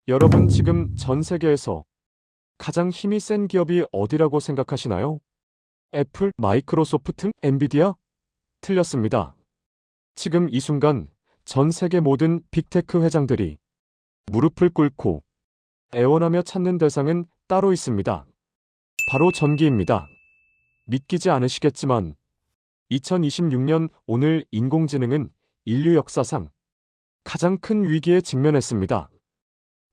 여러분 지금 전 세계에서 가장 힘이 센 기업이 어디라고 생각하시나요? 애플, 마이크로소프트, 엔비디아? 틀렸습니다. 지금 이 순간 전 세계 모든 빅테크 회장들이 무릎을 꿇고 애원하며 찾는 대상은 따로 있습니다. 바로 전기입니다. 믿기지 않으시겠지만 2026년 오늘 인공지능은 인류 역사상 가장 큰 위기에 직면했습니다.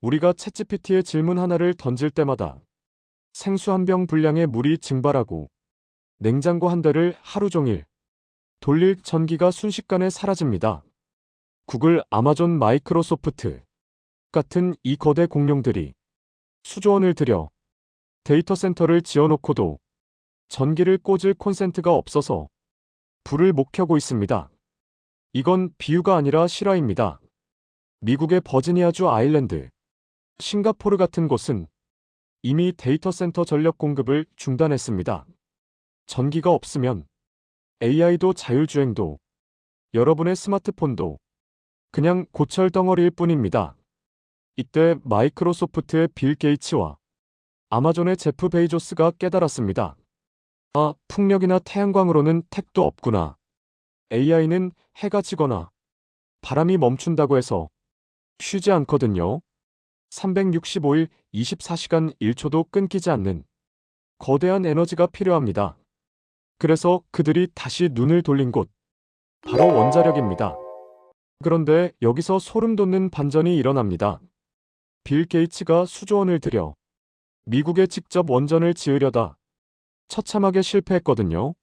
우리가 챗GPT의 질문 하나를 던질 때마다 생수 한 병 분량의 물이 증발하고 냉장고 한 대를 하루 종일 돌릴 전기가 순식간에 사라집니다. 구글, 아마존, 마이크로소프트 같은 이 거대 공룡들이 수조 원을 들여 데이터 센터를 지어놓고도 전기를 꽂을 콘센트가 없어서 불을 못 켜고 있습니다. 이건 비유가 아니라 실화입니다. 미국의 버지니아주 아일랜드, 싱가포르 같은 곳은 이미 데이터 센터 전력 공급을 중단했습니다. 전기가 없으면 AI도 자율주행도 여러분의 스마트폰도 그냥 고철 덩어리일 뿐입니다. 이때 마이크로소프트의 빌 게이츠와 아마존의 제프 베이조스가 깨달았습니다. 아, 풍력이나 태양광으로는 택도 없구나. AI는 해가 지거나 바람이 멈춘다고 해서 쉬지 않거든요. 365일 24시간 1초도 끊기지 않는 거대한 에너지가 필요합니다. 그래서 그들이 다시 눈을 돌린 곳, 바로 원자력입니다. 그런데 여기서 소름 돋는 반전이 일어납니다. 빌 게이츠가 수조 원을 들여 미국에 직접 원전을 지으려다 처참하게 실패했거든요.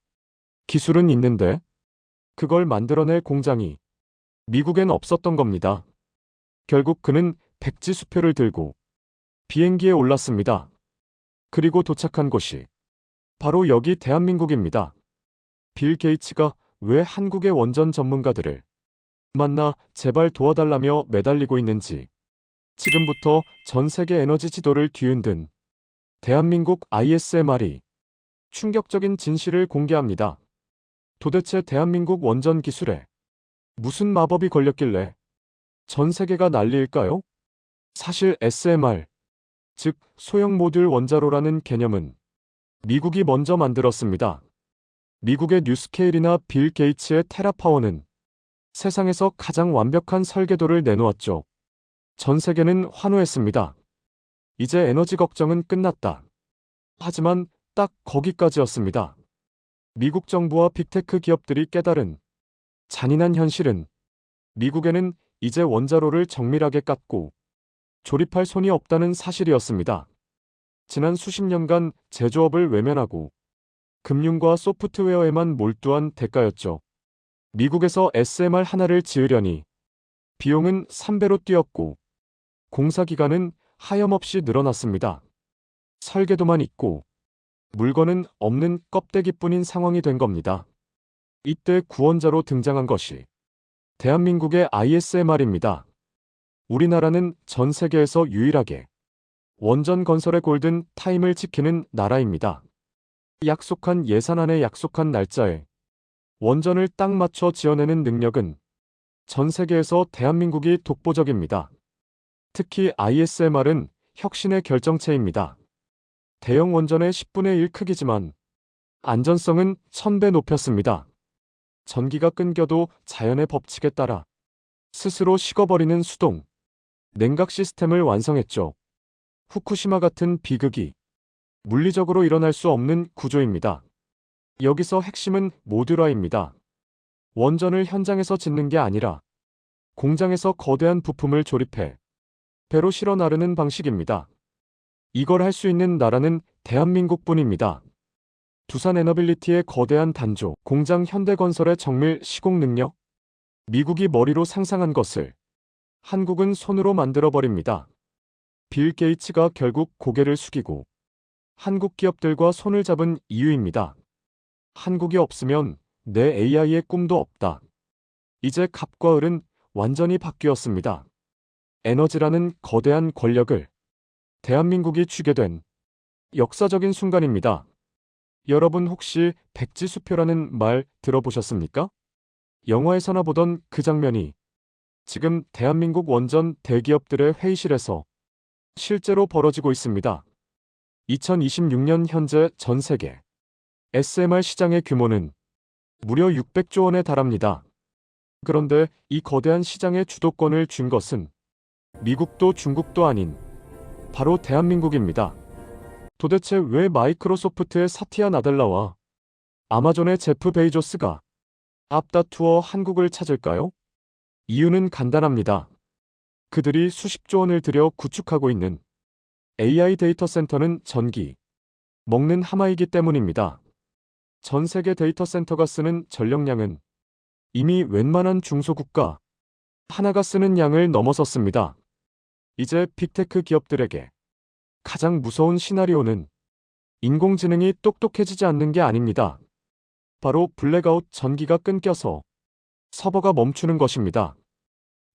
기술은 있는데 그걸 만들어낼 공장이 미국엔 없었던 겁니다. 결국 그는 백지 수표를 들고 비행기에 올랐습니다. 그리고 도착한 곳이 바로 여기 대한민국입니다. 빌 게이츠가 왜 한국의 원전 전문가들을 만나 제발 도와달라며 매달리고 있는지, 지금부터 전 세계 에너지 지도를 뒤흔든 대한민국 ISMR이 충격적인 진실을 공개합니다. 도대체 대한민국 원전 기술에 무슨 마법이 걸렸길래 전 세계가 난리일까요? 사실 SMR, 즉 소형 모듈 원자로라는 개념은 미국이 먼저 만들었습니다. 미국의 뉴스케일이나 빌 게이츠의 테라파워는 세상에서 가장 완벽한 설계도를 내놓았죠. 전 세계는 환호했습니다. 이제 에너지 걱정은 끝났다. 하지만 딱 거기까지였습니다. 미국 정부와 빅테크 기업들이 깨달은 잔인한 현실은 미국에는 이제 원자로를 정밀하게 깎고 조립할 손이 없다는 사실이었습니다. 지난 수십 년간 제조업을 외면하고 금융과 소프트웨어에만 몰두한 대가였죠. 미국에서 SMR 하나를 지으려니 비용은 3배로 뛰었고 공사 기간은 하염없이 늘어났습니다. 설계도만 있고 물건은 없는 껍데기뿐인 상황이 된 겁니다. 이때 구원자로 등장한 것이 대한민국의 ISMR입니다. 우리나라는 전 세계에서 유일하게 원전 건설의 골든 타임을 지키는 나라입니다. 약속한 예산 안에 약속한 날짜에 원전을 딱 맞춰 지어내는 능력은 전 세계에서 대한민국이 독보적입니다. 특히 ISMR은 혁신의 결정체입니다. 대형 원전의 10분의 1 크기지만 안전성은 1000배 높였습니다. 전기가 끊겨도 자연의 법칙에 따라 스스로 식어버리는 수동, 냉각 시스템을 완성했죠. 후쿠시마 같은 비극이 물리적으로 일어날 수 없는 구조입니다. 여기서 핵심은 모듈화입니다. 원전을 현장에서 짓는 게 아니라 공장에서 거대한 부품을 조립해 배로 실어 나르는 방식입니다. 이걸 할 수 있는 나라는 대한민국뿐입니다. 두산 에너빌리티의 거대한 단조, 공장 현대건설의 정밀 시공 능력, 미국이 머리로 상상한 것을 한국은 손으로 만들어버립니다. 빌 게이츠가 결국 고개를 숙이고 한국 기업들과 손을 잡은 이유입니다. 한국이 없으면 내 AI의 꿈도 없다. 이제 갑과 을은 완전히 바뀌었습니다. 에너지라는 거대한 권력을 대한민국이 쥐게 된 역사적인 순간입니다. 여러분 혹시 백지수표라는 말 들어보셨습니까? 영화에서나 보던 그 장면이 지금 대한민국 원전 대기업들의 회의실에서 실제로 벌어지고 있습니다. 2026년 현재 전 세계 SMR 시장의 규모는 무려 600조 원에 달합니다. 그런데 이 거대한 시장의 주도권을 쥔 것은 미국도 중국도 아닌 바로 대한민국입니다. 도대체 왜 마이크로소프트의 사티아 나델라와 아마존의 제프 베이조스가 앞다투어 한국을 찾을까요? 이유는 간단합니다. 그들이 수십조 원을 들여 구축하고 있는 AI 데이터 센터는 전기, 먹는 하마이기 때문입니다. 전 세계 데이터 센터가 쓰는 전력량은 이미 웬만한 중소국가 하나가 쓰는 양을 넘어섰습니다. 이제 빅테크 기업들에게 가장 무서운 시나리오는 인공지능이 똑똑해지지 않는 게 아닙니다. 바로 블랙아웃 전기가 끊겨서 서버가 멈추는 것입니다.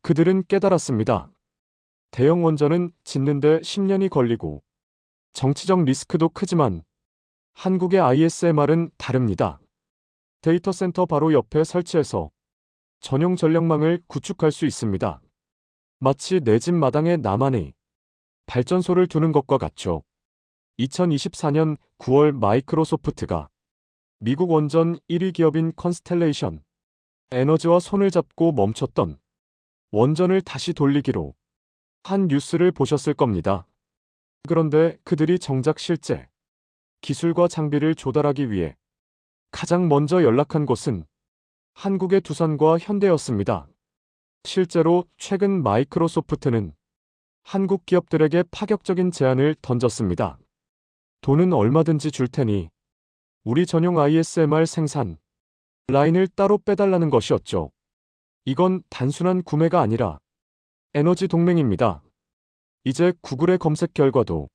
그들은 깨달았습니다. 대형 원전은 짓는데 10년이 걸리고 정치적 리스크도 크지만 한국의 ISMR은 다릅니다. 데이터 센터 바로 옆에 설치해서 전용 전력망을 구축할 수 있습니다. 마치 내 집 마당에 나만의 발전소를 두는 것과 같죠. 2024년 9월 마이크로소프트가 미국 원전 1위 기업인 컨스텔레이션 에너지와 손을 잡고 멈췄던 원전을 다시 돌리기로 한 뉴스를 보셨을 겁니다. 그런데 그들이 정작 실제 기술과 장비를 조달하기 위해 가장 먼저 연락한 곳은 한국의 두산과 현대였습니다. 실제로 최근 마이크로소프트는 한국 기업들에게 파격적인 제안을 던졌습니다. 돈은 얼마든지 줄 테니 우리 전용 ISMR 생산 라인을 따로 빼달라는 것이었죠. 이건 단순한 구매가 아니라 에너지 동맹입니다. 이제 구글의 검색 결과도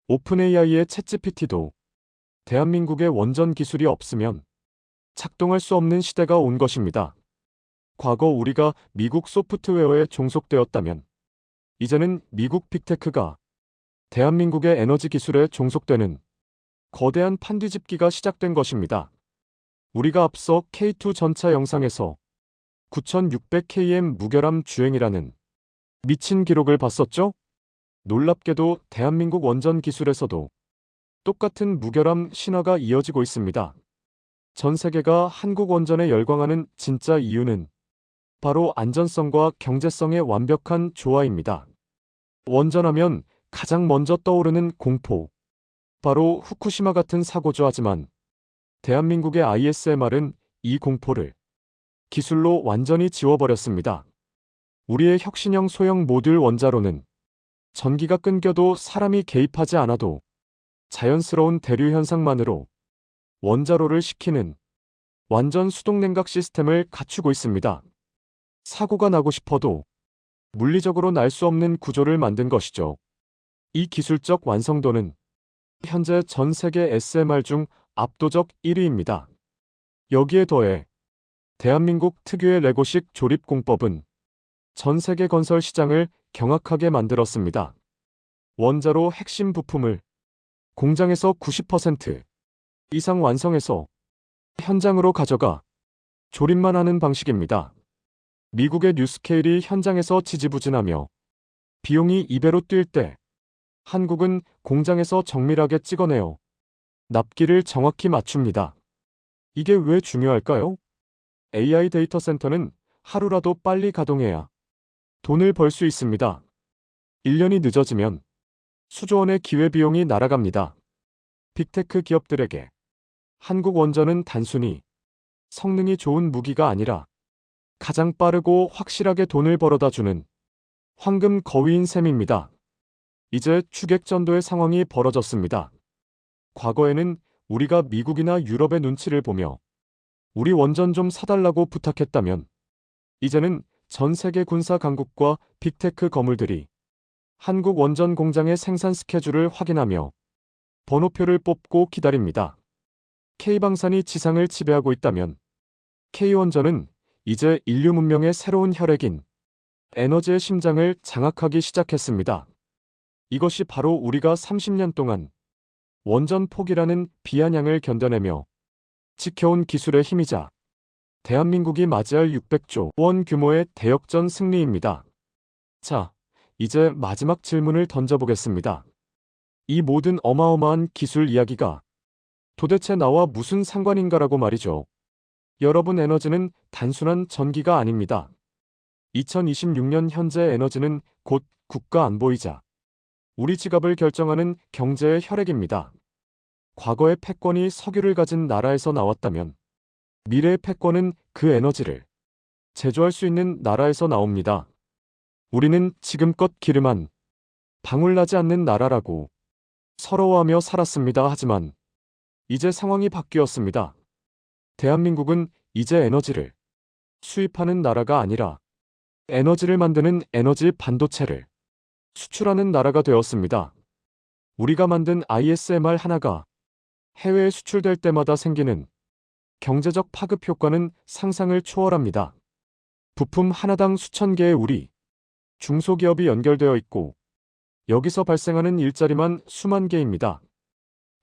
오픈AI의 챗GPT도 대한민국의 원전 기술이 없으면 작동할 수 없는 시대가 온 것입니다. 과거 우리가 미국 소프트웨어에 종속되었다면 이제는 미국 빅테크가 대한민국의 에너지 기술에 종속되는 거대한 판뒤집기가 시작된 것입니다. 우리가 앞서 K2 전차 영상에서 9600km 무결함 주행이라는 미친 기록을 봤었죠? 놀랍게도 대한민국 원전 기술에서도 똑같은 무결함 신화가 이어지고 있습니다. 전 세계가 한국 원전에 열광하는 진짜 이유는 바로 안전성과 경제성의 완벽한 조화입니다. 원전하면 가장 먼저 떠오르는 공포. 바로 후쿠시마 같은 사고죠. 하지만 대한민국의 ISMR은 이 공포를 기술로 완전히 지워버렸습니다. 우리의 혁신형 소형 모듈 원자로는 전기가 끊겨도 사람이 개입하지 않아도 자연스러운 대류 현상만으로 원자로를 식히는 완전 수동 냉각 시스템을 갖추고 있습니다. 사고가 나고 싶어도 물리적으로 날 수 없는 구조를 만든 것이죠. 이 기술적 완성도는 현재 전 세계 SMR 중 압도적 1위입니다. 여기에 더해 대한민국 특유의 레고식 조립 공법은 전 세계 건설 시장을 경악하게 만들었습니다. 원자로 핵심 부품을 공장에서 90% 이상 완성해서 현장으로 가져가 조립만 하는 방식입니다. 미국의 뉴스케일이 현장에서 지지부진하며 비용이 2배로 뛸 때 한국은 공장에서 정밀하게 찍어내어 납기를 정확히 맞춥니다. 이게 왜 중요할까요? AI 데이터 센터는 하루라도 빨리 가동해야 돈을 벌 수 있습니다. 1년이 늦어지면 수조 원의 기회비용이 날아갑니다. 빅테크 기업들에게 한국 원전은 단순히 성능이 좋은 무기가 아니라 가장 빠르고 확실하게 돈을 벌어다 주는 황금 거위인 셈입니다. 이제 추격전도의 상황이 벌어졌습니다. 과거에는 우리가 미국이나 유럽의 눈치를 보며 우리 원전 좀 사달라고 부탁했다면 이제는 전 세계 군사 강국과 빅테크 거물들이 한국 원전 공장의 생산 스케줄을 확인하며 번호표를 뽑고 기다립니다. K방산이 지상을 지배하고 있다면 K원전은 이제 인류 문명의 새로운 혈액인 에너지의 심장을 장악하기 시작했습니다. 이것이 바로 우리가 30년 동안 원전 포기라는 비아냥을 견뎌내며 지켜온 기술의 힘이자 대한민국이 맞이할 600조 원 규모의 대역전 승리입니다. 자, 이제 마지막 질문을 던져보겠습니다. 이 모든 어마어마한 기술 이야기가 도대체 나와 무슨 상관인가라고 말이죠. 여러분, 에너지는 단순한 전기가 아닙니다. 2026년 현재 에너지는 곧 국가 안보이자 우리 지갑을 결정하는 경제의 혈액입니다. 과거의 패권이 석유를 가진 나라에서 나왔다면 미래의 패권은 그 에너지를 제조할 수 있는 나라에서 나옵니다. 우리는 지금껏 기름 한 방울 나지 않는 나라라고 서러워하며 살았습니다. 하지만 이제 상황이 바뀌었습니다. 대한민국은 이제 에너지를 수입하는 나라가 아니라 에너지를 만드는 에너지 반도체를 수출하는 나라가 되었습니다. 우리가 만든 ISMR 하나가 해외에 수출될 때마다 생기는 경제적 파급 효과는 상상을 초월합니다. 부품 하나당 수천 개의 우리 중소기업이 연결되어 있고 여기서 발생하는 일자리만 수만 개입니다.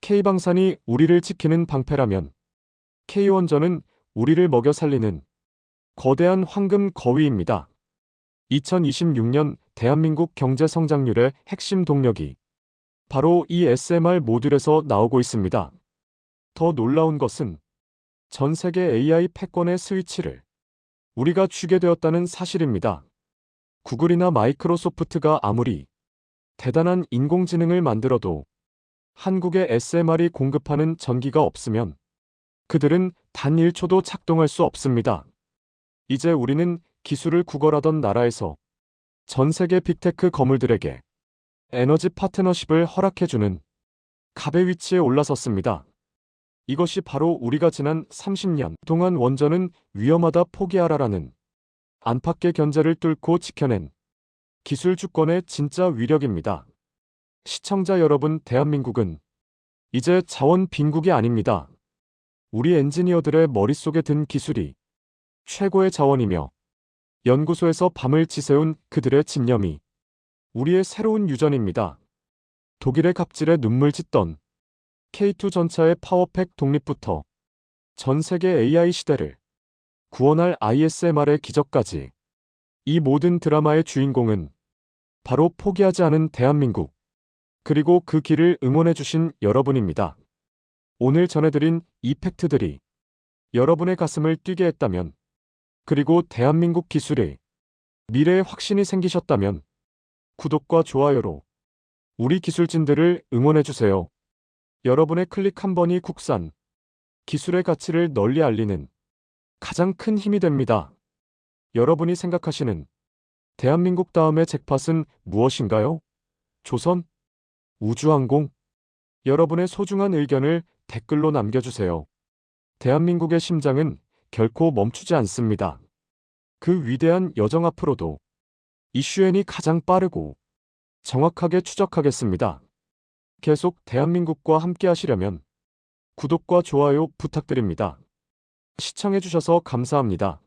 K방산이 우리를 지키는 방패라면 K원전은 우리를 먹여 살리는 거대한 황금 거위입니다. 2026년 대한민국 경제 성장률의 핵심 동력이 바로 이 SMR 모듈에서 나오고 있습니다. 더 놀라운 것은 전 세계 AI 패권의 스위치를 우리가 쥐게 되었다는 사실입니다. 구글이나 마이크로소프트가 아무리 대단한 인공지능을 만들어도 한국의 SMR이 공급하는 전기가 없으면 그들은 단 1초도 작동할 수 없습니다. 이제 우리는 기술을 구걸하던 나라에서 전 세계 빅테크 거물들에게 에너지 파트너십을 허락해주는 갑의 위치에 올라섰습니다. 이것이 바로 우리가 지난 30년 동안 원전은 위험하다 포기하라라는 안팎의 견제를 뚫고 지켜낸 기술 주권의 진짜 위력입니다. 시청자 여러분, 대한민국은 이제 자원 빈국이 아닙니다. 우리 엔지니어들의 머릿속에 든 기술이 최고의 자원이며 연구소에서 밤을 지새운 그들의 집념이 우리의 새로운 유전입니다. 독일의 갑질에 눈물 짓던 K2 전차의 파워팩 독립부터 전 세계 AI 시대를 구원할 ISMR의 기적까지 이 모든 드라마의 주인공은 바로 포기하지 않은 대한민국, 그리고 그 길을 응원해주신 여러분입니다. 오늘 전해드린 이 팩트들이 여러분의 가슴을 뛰게 했다면, 그리고 대한민국 기술에 미래에 확신이 생기셨다면 구독과 좋아요로 우리 기술진들을 응원해주세요. 여러분의 클릭 한 번이 국산 기술의 가치를 널리 알리는 가장 큰 힘이 됩니다. 여러분이 생각하시는 대한민국 다음의 잭팟은 무엇인가요? 조선? 우주항공? 여러분의 소중한 의견을 댓글로 남겨주세요. 대한민국의 심장은 결코 멈추지 않습니다. 그 위대한 여정 앞으로도 이슈N이 가장 빠르고 정확하게 추적하겠습니다. 계속 대한민국과 함께 하시려면 구독과 좋아요 부탁드립니다. 시청해주셔서 감사합니다.